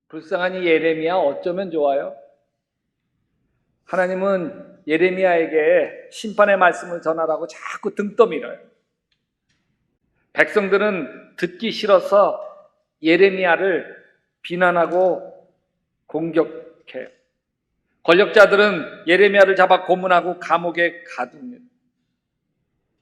불쌍한 이 예레미야 어쩌면 좋아요? 하나님은 예레미야에게 심판의 말씀을 전하라고 자꾸 등 떠밀어요. 백성들은 듣기 싫어서 예레미야를 비난하고 공격해요. 권력자들은 예레미야를 잡아 고문하고 감옥에 가둡니다.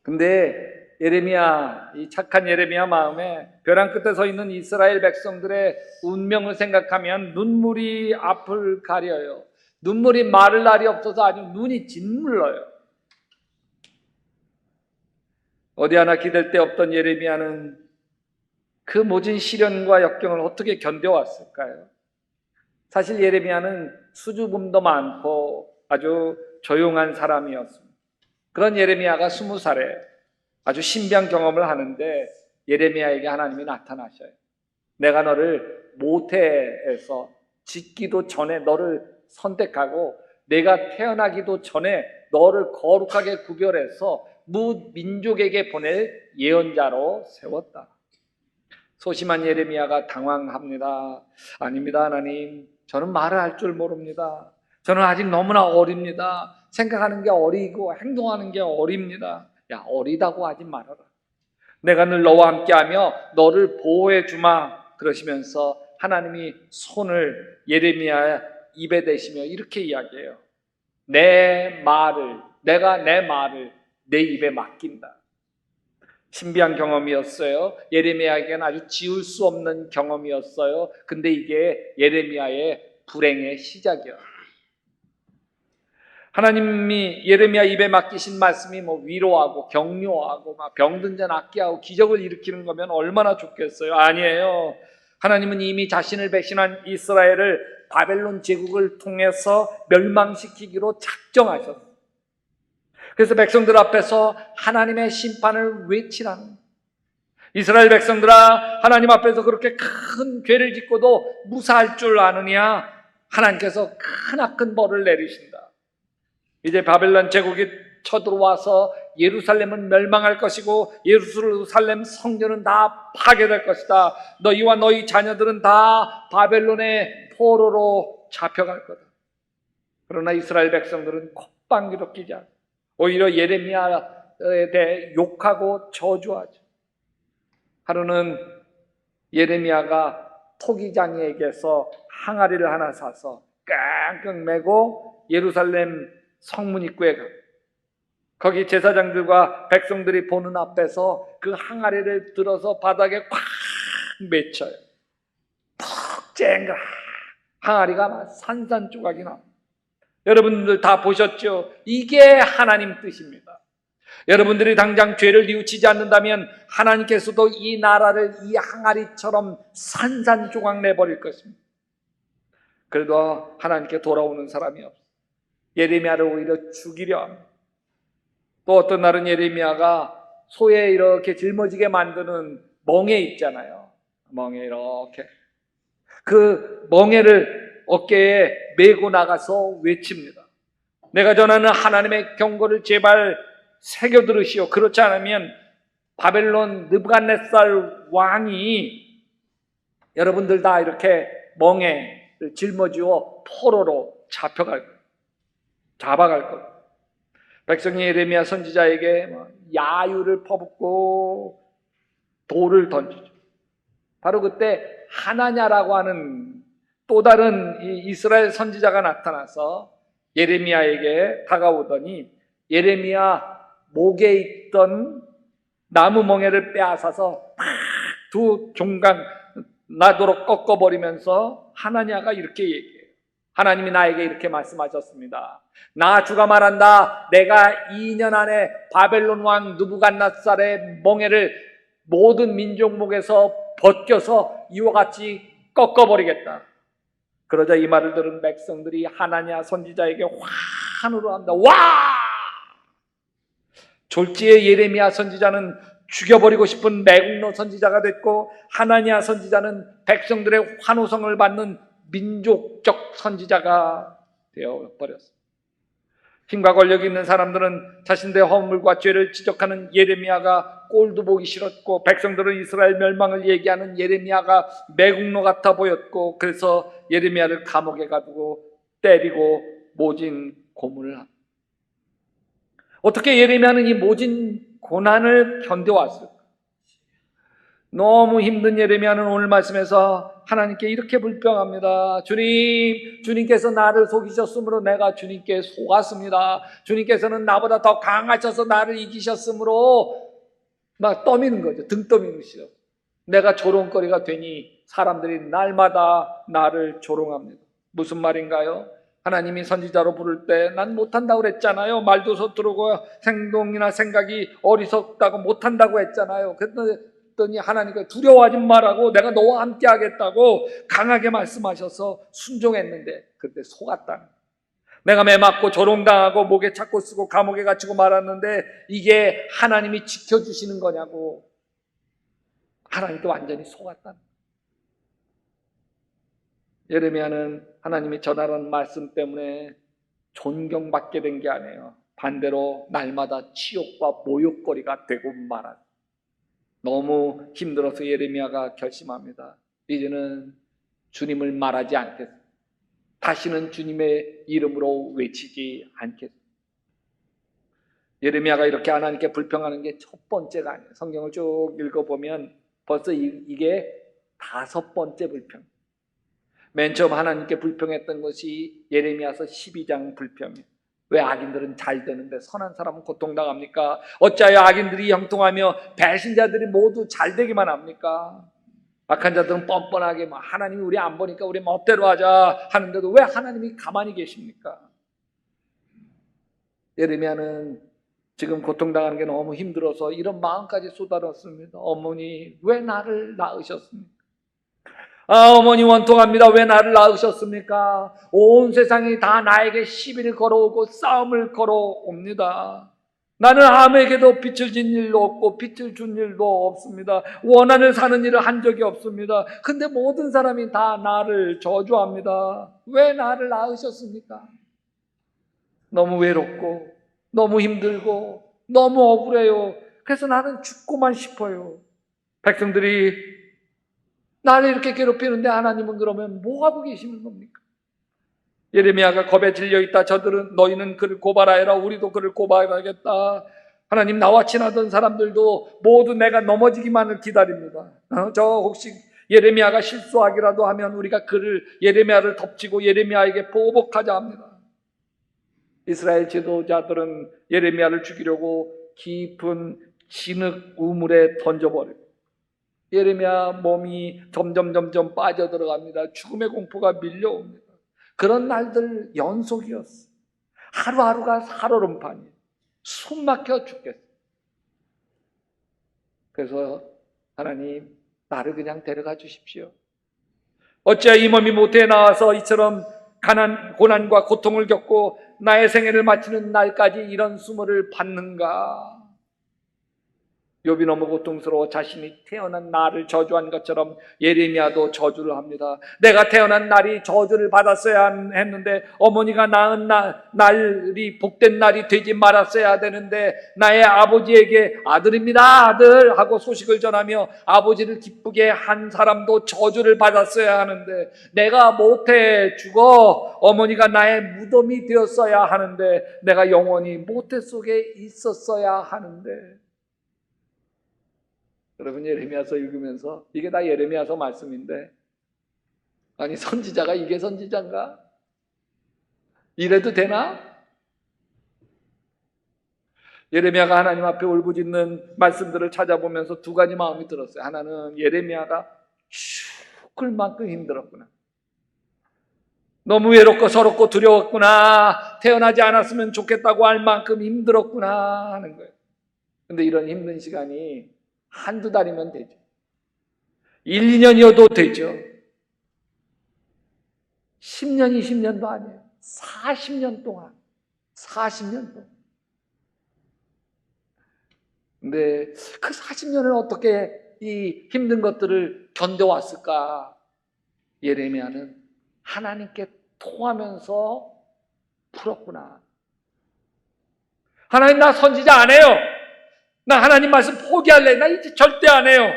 근데 예레미야, 이 착한 예레미야 마음에 벼랑 끝에 서 있는 이스라엘 백성들의 운명을 생각하면 눈물이 앞을 가려요. 눈물이 마를 날이 없어서 아주 눈이 짓물러요. 어디 하나 기댈 데 없던 예레미야는 그 모진 시련과 역경을 어떻게 견뎌왔을까요? 사실 예레미야는 수줍음도 많고 아주 조용한 사람이었습니다. 그런 예레미야가 20살에 아주 신비한 경험을 하는데 예레미야에게 하나님이 나타나셔요. 내가 너를 모태에서 짓기도 전에 너를 선택하고 내가 태어나기도 전에 너를 거룩하게 구별해서 무민족에게 보낼 예언자로 세웠다. 소심한 예레미야가 당황합니다. 아닙니다, 하나님. 저는 말을 할 줄 모릅니다. 저는 아직 너무나 어립니다. 생각하는 게 어리고 행동하는 게 어립니다. 야, 어리다고 하지 말아라. 내가 늘 너와 함께하며 너를 보호해 주마. 그러시면서 하나님이 손을 예레미야 입에 대시며 이렇게 이야기해요. 내가 내 말을 내 입에 맡긴다. 신비한 경험이었어요. 예레미야에게는 아주 지울 수 없는 경험이었어요. 근데 이게 예레미야의 불행의 시작이에요. 하나님이 예레미야 입에 맡기신 말씀이 위로하고 격려하고 병든 자 낫게 하고 기적을 일으키는 거면 얼마나 좋겠어요. 아니에요. 하나님은 이미 자신을 배신한 이스라엘을 바벨론 제국을 통해서 멸망시키기로 작정하셨어요. 그래서 백성들 앞에서 하나님의 심판을 외치라는, 이스라엘 백성들아, 하나님 앞에서 그렇게 큰 죄를 짓고도 무사할 줄 아느냐? 하나님께서 크나큰 벌을 내리신다. 이제 바벨론 제국이 쳐들어와서 예루살렘은 멸망할 것이고 예루살렘 성전은 다 파괴될 것이다. 너희와 너희 자녀들은 다 바벨론의 포로로 잡혀갈 거다. 그러나 이스라엘 백성들은 콧방귀도 끼지 않고 오히려 예레미야에 대해 욕하고 저주하죠. 하루는 예레미야가 토기장이에게서 항아리를 하나 사서 깡깡 메고 예루살렘 성문 입구에 가요. 거기 제사장들과 백성들이 보는 앞에서 그 항아리를 들어서 바닥에 꽉 맺혀요. 푹 쨍그라 항아리가 막 산산조각이 납니다. 여러분들 다 보셨죠? 이게 하나님 뜻입니다. 여러분들이 당장 죄를 뉘우치지 않는다면 하나님께서도 이 나라를 이 항아리처럼 산산조각 내버릴 것입니다. 그래도 하나님께 돌아오는 사람이 없어요. 예레미야를 오히려 죽이려 합니다. 또 어떤 날은 예레미야가 소에 이렇게 짊어지게 만드는 멍에 있잖아요. 멍에 이렇게 그 멍에를 어깨에 메고 나가서 외칩니다. 내가 전하는 하나님의 경고를 제발 새겨 들으시오. 그렇지 않으면 바벨론 느부갓네살 왕이 여러분들 다 이렇게 멍에를 짊어지고 포로로 잡아갈 거예요. 백성이 예레미야 선지자에게 야유를 퍼붓고 돌을 던지죠. 바로 그때 하나냐라고 하는 또 다른 이스라엘 선지자가 나타나서 예레미야에게 다가오더니 예레미야 목에 있던 나무 멍에를 빼앗아서 두 종각 나도록 꺾어버리면서 하나냐가 이렇게 얘기해요. 하나님이 나에게 이렇게 말씀하셨습니다. 나 주가 말한다. 내가 2년 안에 바벨론 왕 느부갓네살의 멍에를 모든 민족 목에서 벗겨서 이와 같이 꺾어버리겠다. 그러자 이 말을 들은 백성들이 하나냐 선지자에게 환호를 합니다. 와! 졸지에 예레미야 선지자는 죽여버리고 싶은 매국노 선지자가 됐고 하나냐 선지자는 백성들의 환호성을 받는 민족적 선지자가 되어버렸습니다. 힘과 권력이 있는 사람들은 자신들의 허물과 죄를 지적하는 예레미야가 꼴도 보기 싫었고, 백성들은 이스라엘 멸망을 얘기하는 예레미야가 매국노 같아 보였고, 그래서 예레미야를 감옥에 가두고 때리고 모진 고문을 합니다. 어떻게 예레미야는 이 모진 고난을 견뎌왔을까? 너무 힘든 예레미야는 오늘 말씀에서 하나님께 이렇게 불평합니다. 주님께서 나를 속이셨으므로 내가 주님께 속았습니다. 주님께서는 나보다 더 강하셔서 나를 이기셨으므로 막 떠미는 거죠. 등 떠미시죠. 내가 조롱거리가 되니 사람들이 날마다 나를 조롱합니다. 무슨 말인가요? 하나님이 선지자로 부를 때 난 못한다고 그랬잖아요. 말도 서투르고 행동이나 생각이 어리석다고 못한다고 했잖아요. 그랬더니 하나님께 두려워하지 말라고, 내가 너와 함께 하겠다고 강하게 말씀하셔서 순종했는데 그때 속았다는 거예요. 내가 매 맞고 조롱당하고 목에 차고 쓰고 감옥에 갇히고 말았는데 이게 하나님이 지켜주시는 거냐고, 하나님도 완전히 속았다는 거예요. 예레미야는 하나님이 전하는 말씀 때문에 존경받게 된 게 아니에요. 반대로 날마다 치욕과 모욕거리가 되고 말았어요. 너무 힘들어서 예레미야가 결심합니다. 이제는 주님을 말하지 않겠습니다. 다시는 주님의 이름으로 외치지 않겠습니다. 예레미야가 이렇게 하나님께 불평하는 게 첫 번째가 아니에요. 성경을 쭉 읽어보면 벌써 이게 5번째 불평. 맨 처음 하나님께 불평했던 것이 예레미야서 12장 불평이에요. 왜 악인들은 잘 되는데 선한 사람은 고통당합니까? 어찌하여 악인들이 형통하며 배신자들이 모두 잘 되기만 합니까? 악한 자들은 뻔뻔하게 하나님이 우리 안 보니까 우리 멋대로 하자 하는데도 왜 하나님이 가만히 계십니까? 예레미야는 지금 고통당하는 게 너무 힘들어서 이런 마음까지 쏟아졌습니다. 어머니, 왜 나를 낳으셨습니까? 어머니 원통합니다. 왜 나를 낳으셨습니까? 온 세상이 다 나에게 시비를 걸어오고 싸움을 걸어옵니다. 나는 아무에게도 빛을 진 일도 없고 빛을 준 일도 없습니다. 원한을 사는 일을 한 적이 없습니다. 근데 모든 사람이 다 나를 저주합니다. 왜 나를 낳으셨습니까? 너무 외롭고 너무 힘들고 너무 억울해요. 그래서 나는 죽고만 싶어요. 백성들이 나를 이렇게 괴롭히는데 하나님은 그러면 뭐 하고 계시는 겁니까? 예레미야가 겁에 질려있다. 너희는 그를 고발하여라. 우리도 그를 고발하겠다. 하나님, 나와 친하던 사람들도 모두 내가 넘어지기만을 기다립니다. 혹시 예레미야가 실수하기라도 하면 우리가 예레미야를 덮치고 예레미야에게 보복하자 합니다. 이스라엘 지도자들은 예레미야를 죽이려고 깊은 진흙 우물에 던져버려요. 예레미야 몸이 점점 빠져들어갑니다. 죽음의 공포가 밀려옵니다. 그런 날들 연속이었어요. 하루하루가 살얼음판이에요. 숨 막혀 죽겠어요. 그래서 하나님, 나를 그냥 데려가 주십시오. 어찌하여 이 몸이 모태에 나와서 이처럼 고난과 고통을 겪고 나의 생애를 마치는 날까지 이런 수모를 받는가? 욥이 너무 고통스러워 자신이 태어난 날을 저주한 것처럼 예레미야도 저주를 합니다. 내가 태어난 날이 저주를 받았어야 했는데, 어머니가 낳은 날이 복된 날이 되지 말았어야 되는데, 나의 아버지에게 아들입니다 아들 하고 소식을 전하며 아버지를 기쁘게 한 사람도 저주를 받았어야 하는데, 내가 모태에 죽어 어머니가 나의 무덤이 되었어야 하는데, 내가 영원히 모태 속에 있었어야 하는데. 여러분, 예레미야서 읽으면서 이게 다 예레미야서 말씀인데, 아니 선지자가 이게 선지자인가? 이래도 되나? 예레미야가 하나님 앞에 울부짖는 말씀들을 찾아보면서 두 가지 마음이 들었어요. 하나는 예레미야가 죽을 만큼 힘들었구나. 너무 외롭고 서럽고 두려웠구나. 태어나지 않았으면 좋겠다고 할 만큼 힘들었구나 하는 거예요. 근데 이런 힘든 시간이 한두 달이면 되죠. 1, 2년이어도 되죠. 10년, 20년도 아니에요. 40년 동안. 40년 동안. 근데 그 40년을 어떻게 이 힘든 것들을 견뎌왔을까? 예레미야는 하나님께 통하면서 풀었구나. 하나님, 나 선지자 안 해요. 나 하나님 말씀 포기할래. 나 이제 절대 안 해요.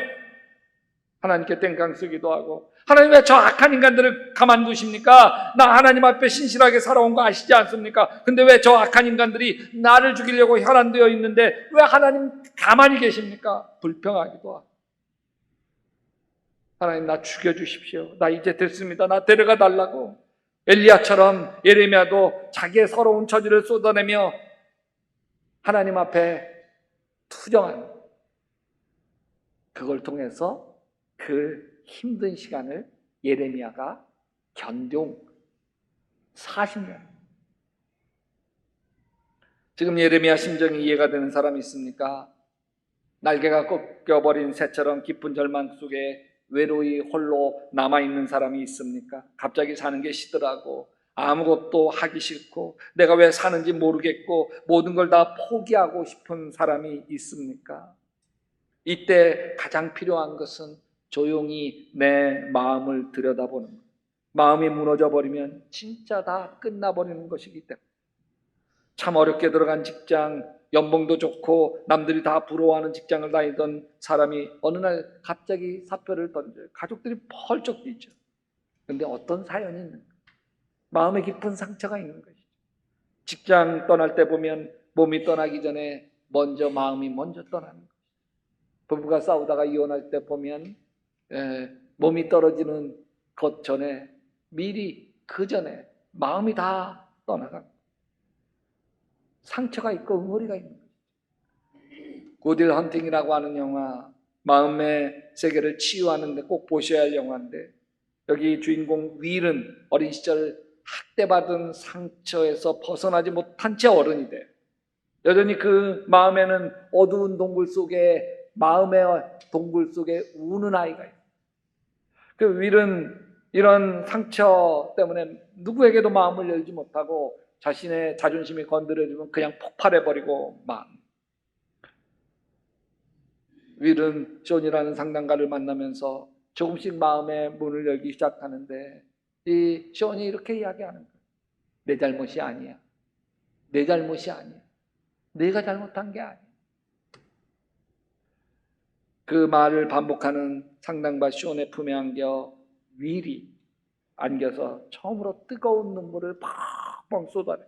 하나님께 땡깡 쓰기도 하고, 하나님 왜 저 악한 인간들을 가만두십니까? 나 하나님 앞에 신실하게 살아온 거 아시지 않습니까? 근데 왜 저 악한 인간들이 나를 죽이려고 혈안되어 있는데 왜 하나님 가만히 계십니까? 불평하기도 하고, 하나님 나 죽여주십시오. 나 이제 됐습니다. 나 데려가 달라고. 엘리야처럼 예레미야도 자기의 서러운 처지를 쏟아내며 하나님 앞에 투정하는, 그걸 통해서 그 힘든 시간을 예레미야가 견뎌온 40년. 지금 예레미야 심정이 이해가 되는 사람이 있습니까? 날개가 꺾여버린 새처럼 깊은 절망 속에 외로이 홀로 남아있는 사람이 있습니까? 갑자기 사는 게 시들하고 아무것도 하기 싫고 내가 왜 사는지 모르겠고 모든 걸 다 포기하고 싶은 사람이 있습니까? 이때 가장 필요한 것은 조용히 내 마음을 들여다보는 것. 마음이 무너져 버리면 진짜 다 끝나버리는 것이기 때문에. 참 어렵게 들어간 직장, 연봉도 좋고 남들이 다 부러워하는 직장을 다니던 사람이 어느 날 갑자기 사표를 던져요. 가족들이 펄쩍 뛰죠. 그런데 어떤 사연이 있는 거예요? 마음에 깊은 상처가 있는 것이죠. 직장 떠날 때 보면 몸이 떠나기 전에 먼저 마음이 먼저 떠나는 거예요. 부부가 싸우다가 이혼할 때 보면 몸이 떨어지는 것 전에 미리 그 전에 마음이 다 떠나간 거예요. 상처가 있고 응어리가 있는 거예요. 고딜 헌팅이라고 하는 영화, 마음의 세계를 치유하는데 꼭 보셔야 할 영화인데, 여기 주인공 윌은 어린 시절 학대받은 상처에서 벗어나지 못한 채 어른이 돼. 여전히 그 마음에는 어두운 동굴 속에, 마음의 동굴 속에 우는 아이가 있어요. 그 윌은 이런 상처 때문에 누구에게도 마음을 열지 못하고 자신의 자존심이 건드려지면 그냥 폭발해버리고 막. 윌은 존이라는 상담가를 만나면서 조금씩 마음의 문을 열기 시작하는데, 이 존이 이렇게 이야기하는 거예요. 내 잘못이 아니야. 내 잘못이 아니야. 내가 잘못한 게 아니야. 그 말을 반복하는 상담가 쇼의 품에 안겨 윌이 안겨서 처음으로 뜨거운 눈물을 펑펑 쏟아내.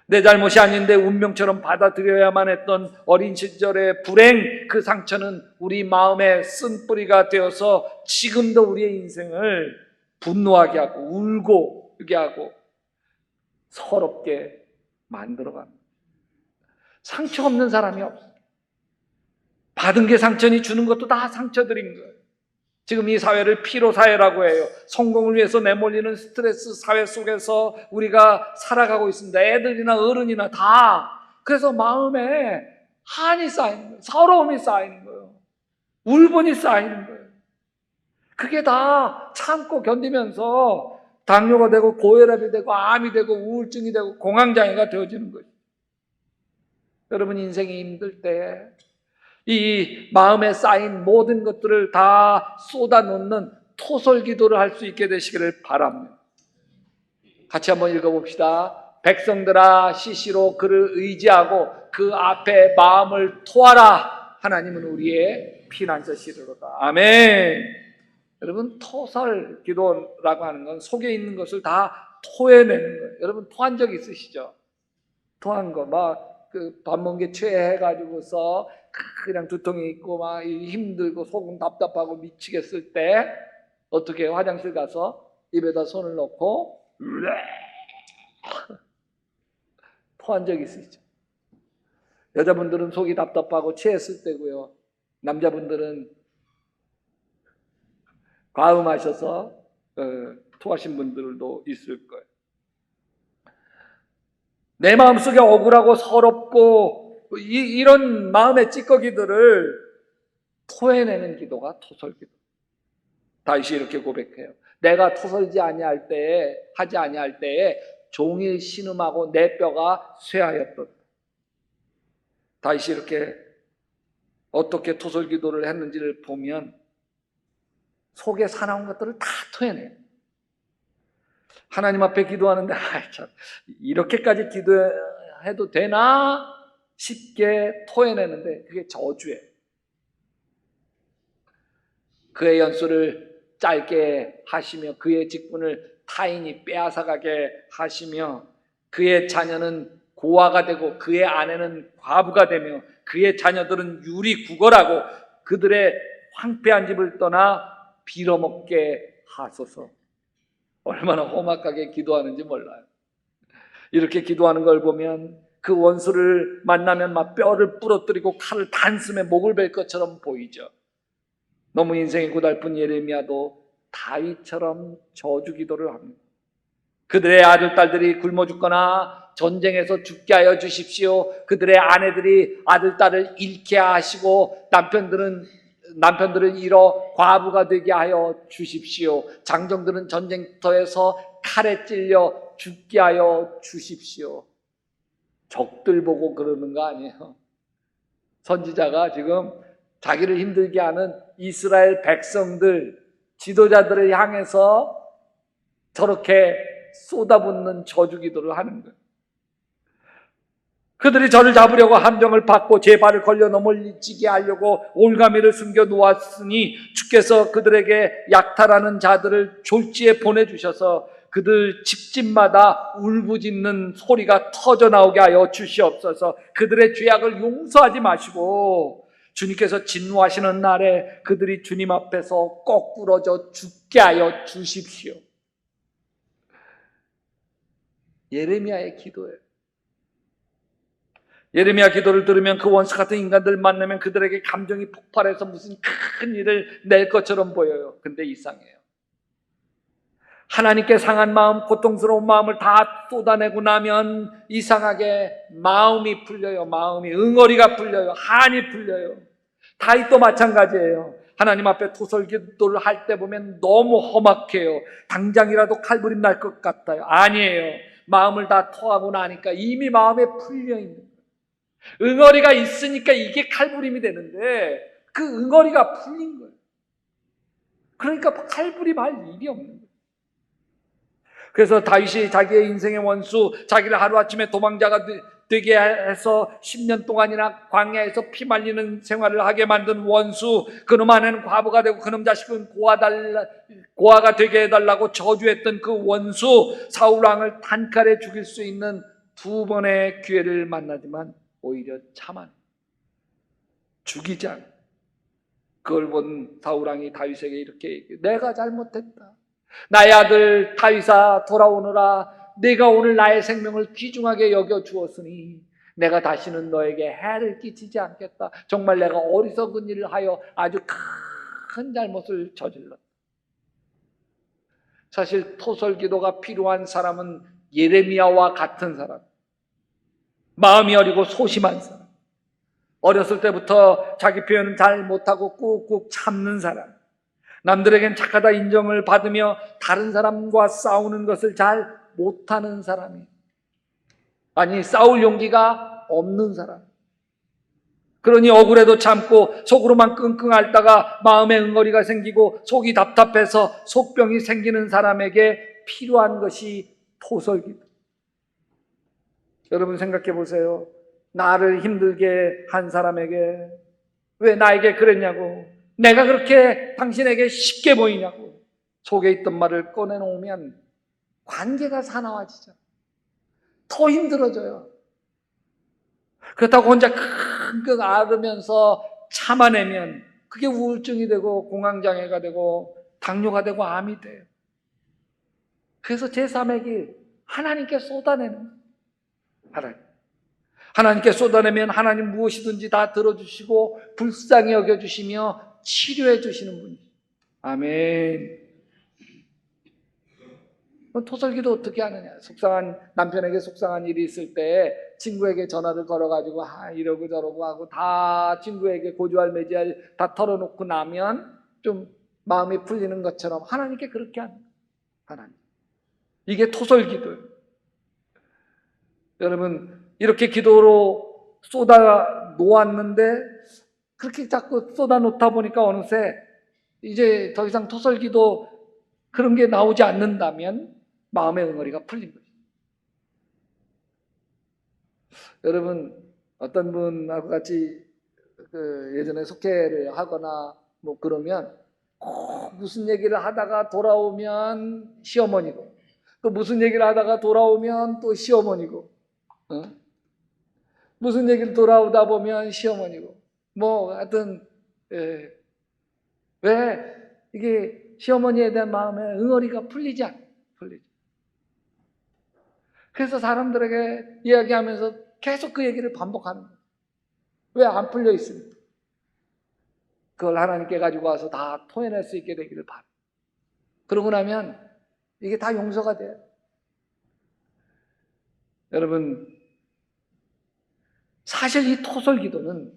내 잘못이 아닌데 운명처럼 받아들여야만 했던 어린 시절의 불행, 그 상처는 우리 마음의 쓴뿌리가 되어서 지금도 우리의 인생을 분노하게 하고 울고 울게 하고 서럽게 만들어갑니다. 상처 없는 사람이 없어요. 받은 게 상처니 주는 것도 다 상처들인 거예요. 지금 이 사회를 피로 사회라고 해요. 성공을 위해서 내몰리는 스트레스 사회 속에서 우리가 살아가고 있습니다. 애들이나 어른이나 다. 그래서 마음에 한이 쌓이는 거예요. 서러움이 쌓이는 거예요. 울분이 쌓이는 거예요. 그게 다 참고 견디면서 당뇨가 되고 고혈압이 되고 암이 되고 우울증이 되고 공황장애가 되어지는 거예요. 여러분 인생이 힘들 때 이 마음에 쌓인 모든 것들을 다 쏟아놓는 토설 기도를 할 수 있게 되시기를 바랍니다. 같이 한번 읽어봅시다. 백성들아 시시로 그를 의지하고 그 앞에 마음을 토하라. 하나님은 우리의 피난처시리로다. 아멘. 여러분 토설 기도라고 하는 건 속에 있는 것을 다 토해내는 거예요. 여러분 토한 적 있으시죠? 토한 거 막 그 밥 먹은 게 체해가지고서 그냥 두통이 있고 막 힘들고 속은 답답하고 미치겠을 때 어떻게 해요? 화장실 가서 입에다 손을 넣고 토한 적 있으시죠? 여자분들은 속이 답답하고 체했을 때고요. 남자분들은 과음하셔서 토하신 분들도 있을 거예요. 내 마음속에 억울하고 서럽고 이런 마음의 찌꺼기들을 토해내는 기도가 토설기도. 다윗이 이렇게 고백해요. 내가 토설지 아니할 때에 하지 아니할 때에 종일 신음하고 내 뼈가 쇠하였도다. 다윗이 이렇게 어떻게 토설 기도를 했는지를 보면 속에 사나운 것들을 다 토해내요. 하나님 앞에 기도하는데 참 이렇게까지 기도해야 해도 되나 쉽게 토해내는데 그게 저주예요. 그의 연수를 짧게 하시며 그의 직분을 타인이 빼앗아가게 하시며 그의 자녀는 고아가 되고 그의 아내는 과부가 되며 그의 자녀들은 유리구걸하고 그들의 황폐한 집을 떠나 빌어먹게 하소서. 얼마나 험악하게 기도하는지 몰라요. 이렇게 기도하는 걸 보면 그 원수를 만나면 막 뼈를 부러뜨리고 칼을 단숨에 목을 벨 것처럼 보이죠. 너무 인생이 고달픈 예레미야도 다윗처럼 저주 기도를 합니다. 그들의 아들, 딸들이 굶어 죽거나 전쟁에서 죽게 하여 주십시오. 그들의 아내들이 아들, 딸을 잃게 하시고 남편들을 잃어 과부가 되게 하여 주십시오. 장정들은 전쟁터에서 칼에 찔려 죽게 하여 주십시오. 적들 보고 그러는 거 아니에요. 선지자가 지금 자기를 힘들게 하는 이스라엘 백성들, 지도자들을 향해서 저렇게 쏟아붓는 저주 기도를 하는 거예요. 그들이 저를 잡으려고 함정을 받고 제 발을 걸려 넘어지게 하려고 올가미를 숨겨 놓았으니 주께서 그들에게 약탈하는 자들을 졸지에 보내주셔서 그들 집집마다 울부짖는 소리가 터져나오게 하여 주시옵소서. 그들의 죄악을 용서하지 마시고 주님께서 진노하시는 날에 그들이 주님 앞에서 거꾸러져 죽게 하여 주십시오. 예레미야의 기도예요. 예레미야 기도를 들으면 그 원수 같은 인간들 만나면 그들에게 감정이 폭발해서 무슨 큰 일을 낼 것처럼 보여요. 근데 이상해요. 하나님께 상한 마음, 고통스러운 마음을 다 쏟아내고 나면 이상하게 마음이 풀려요. 마음이 응어리가 풀려요. 한이 풀려요. 다윗도 마찬가지예요. 하나님 앞에 토설기도를 할 때 보면 너무 험악해요. 당장이라도 칼부림 날 것 같아요. 아니에요. 마음을 다 토하고 나니까 이미 마음에 풀려 있는 거예요. 응어리가 있으니까 이게 칼부림이 되는데 그 응어리가 풀린 거예요. 그러니까 칼부림할 일이 없는 거예요. 그래서 다윗이 자기의 인생의 원수, 자기를 하루아침에 도망자가 되게 해서 10년 동안이나 광야에서 피말리는 생활을 하게 만든 원수, 그놈 아내는 과부가 되고 그놈 자식은 고아가 되게 해달라고 저주했던 그 원수 사울왕을 단칼에 죽일 수 있는 두 번의 기회를 만나지만 오히려 참아 죽이지 않아. 그걸 본 사울왕이 다윗에게 이렇게 얘기해요. 내가 잘못했다. 나의 아들 다윗아 돌아오너라. 내가 오늘 나의 생명을 귀중하게 여겨 주었으니 내가 다시는 너에게 해를 끼치지 않겠다. 정말 내가 어리석은 일을 하여 아주 큰 잘못을 저질렀다. 사실 토설기도가 필요한 사람은 예레미야와 같은 사람, 마음이 어리고 소심한 사람, 어렸을 때부터 자기 표현은 잘 못하고 꾹꾹 참는 사람, 남들에겐 착하다 인정을 받으며 다른 사람과 싸우는 것을 잘 못하는 사람이, 아니 싸울 용기가 없는 사람, 그러니 억울해도 참고 속으로만 끙끙 앓다가 마음에 응어리가 생기고 속이 답답해서 속병이 생기는 사람에게 필요한 것이 토설기도. 여러분 생각해 보세요. 나를 힘들게 한 사람에게 왜 나에게 그랬냐고, 내가 그렇게 당신에게 쉽게 보이냐고 속에 있던 말을 꺼내놓으면 관계가 사나워지죠. 더 힘들어져요. 그렇다고 혼자 끙끙 앓으면서 참아내면 그게 우울증이 되고 공황장애가 되고 당뇨가 되고 암이 돼요. 그래서 제3의 길, 하나님께 쏟아내는 하나님께 쏟아내면 하나님 무엇이든지 다 들어주시고 불쌍히 여겨주시며 치료해 주시는 분이죠. 아멘. 토설기도 어떻게 하느냐. 남편에게 속상한 일이 있을 때 친구에게 전화를 걸어가지고 이러고 저러고 하고 다 친구에게 고주할 매지할 다 털어놓고 나면 좀 마음이 풀리는 것처럼 하나님께 그렇게 하는 거예요. 하나님. 이게 토설기도예요. 여러분 이렇게 기도로 쏟아 놓았는데 그렇게 자꾸 쏟아 놓다 보니까 어느새 이제 더 이상 토설기도 그런 게 나오지 않는다면 마음의 응어리가 풀린 거죠. 여러분 어떤 분하고 같이 예전에 속회를 하거나 뭐 그러면 무슨 얘기를 하다가 돌아오면 시어머니고, 또 무슨 얘기를 하다가 돌아오면 또 시어머니고, 무슨 얘기를 돌아오다 보면 시어머니고, 뭐 하여튼 왜 이게 시어머니에 대한 마음에 응어리가 풀리지 않아요. 풀리지. 그래서 사람들에게 이야기하면서 계속 그 얘기를 반복하는 거예요. 왜 안 풀려 있습니까? 그걸 하나님께 가지고 와서 다 토해낼 수 있게 되기를 바랍니다. 그러고 나면 이게 다 용서가 돼요. 여러분, 사실 이 토설 기도는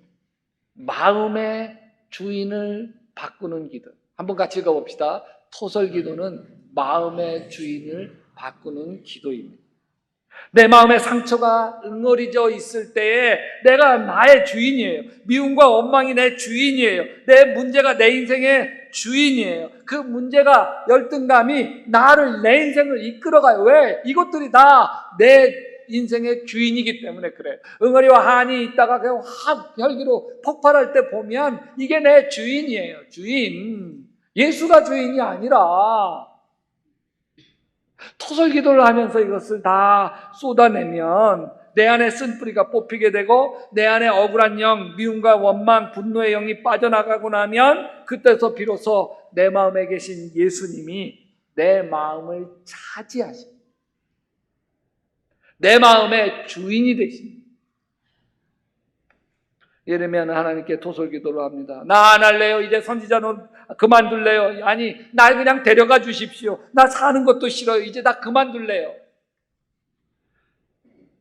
마음의 주인을 바꾸는 기도. 한번 같이 읽어봅시다. 토설 기도는 마음의 주인을 바꾸는 기도입니다. 내 마음에 상처가 응어리져 있을 때에 내가 나의 주인이에요. 미움과 원망이 내 주인이에요. 내 문제가 내 인생의 주인이에요. 그 문제가 열등감이 내 인생을 이끌어가요. 왜? 이것들이 다 내 인생의 주인이기 때문에 그래요. 응어리와 한이 있다가 그냥 확 혈기로 폭발할 때 보면 이게 내 주인이에요. 주인. 예수가 주인이 아니라 토설 기도를 하면서 이것을 다 쏟아내면 내 안에 쓴뿌리가 뽑히게 되고 내 안에 억울한 영, 미움과 원망, 분노의 영이 빠져나가고 나면 그때서 비로소 내 마음에 계신 예수님이 내 마음을 차지하십니다. 내 마음의 주인이 되십니다. 예레미야는 하나님께 토설 기도를 합니다. 나 안 할래요. 이제 선지자는 그만둘래요. 아니, 날 그냥 데려가 주십시오. 나 사는 것도 싫어요. 이제 나 그만둘래요.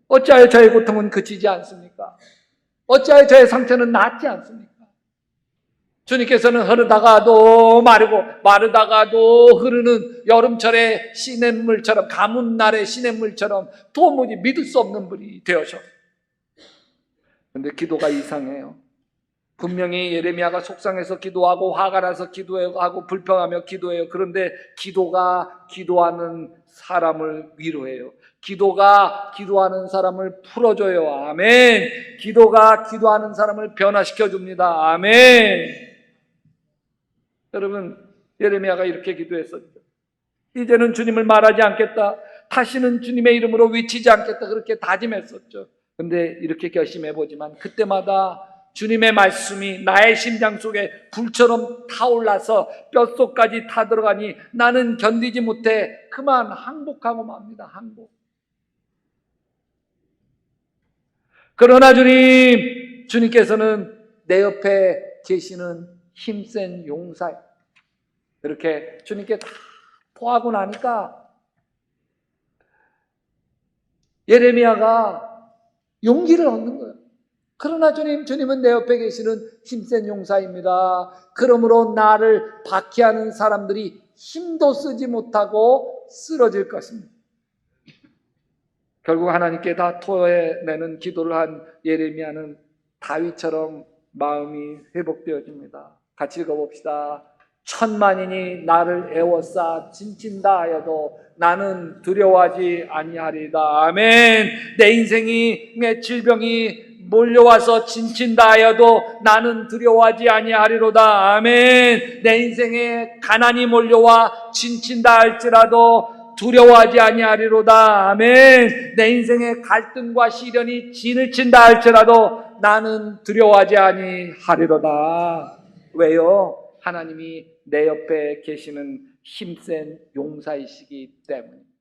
어찌하여 저의 고통은 그치지 않습니까? 어찌하여 저의 상처는 낫지 않습니까? 주님께서는 흐르다가도 마르다가도 흐르는 여름철의 시냇물처럼, 가뭄날의 시냇물처럼 도무지 믿을 수 없는 분이 되어서. 근데 기도가 이상해요. 분명히 예레미야가 속상해서 기도하고 화가 나서 기도하고 불평하며 기도해요. 그런데 기도가 기도하는 사람을 위로해요. 기도가 기도하는 사람을 풀어줘요. 아멘. 기도가 기도하는 사람을 변화시켜 줍니다. 아멘. 여러분, 예레미야가 이렇게 기도했었죠. 이제는 주님을 말하지 않겠다. 다시는 주님의 이름으로 외치지 않겠다. 그렇게 다짐했었죠. 근데 이렇게 결심해보지만 그때마다 주님의 말씀이 나의 심장 속에 불처럼 타올라서 뼛속까지 타들어가니 나는 견디지 못해 그만 항복하고 맙니다. 항복. 그러나 주님께서는 내 옆에 계시는 힘센 용사예요. 이렇게 주님께 다 토하고 나니까 예레미야가 용기를 얻는 거예요. 그러나 주님은 내 옆에 계시는 힘센 용사입니다. 그러므로 나를 박해하는 사람들이 힘도 쓰지 못하고 쓰러질 것입니다. 결국 하나님께 다 토해내는 기도를 한 예레미야는 다윗처럼 마음이 회복되어집니다. 같이 읽어봅시다. 천만인이 나를 애워싸 진친다 하여도 나는 두려워하지 아니하리다. 아멘. 내 인생의 질병이 몰려와서 진친다 하여도 나는 두려워하지 아니하리로다. 아멘. 내 인생에 가난이 몰려와 진친다 할지라도 두려워하지 아니하리로다. 아멘. 내 인생에 갈등과 시련이 진을 친다 할지라도 나는 두려워하지 아니하리로다. 왜요? 하나님이 내 옆에 계시는 힘센 용사이시기 때문입니다.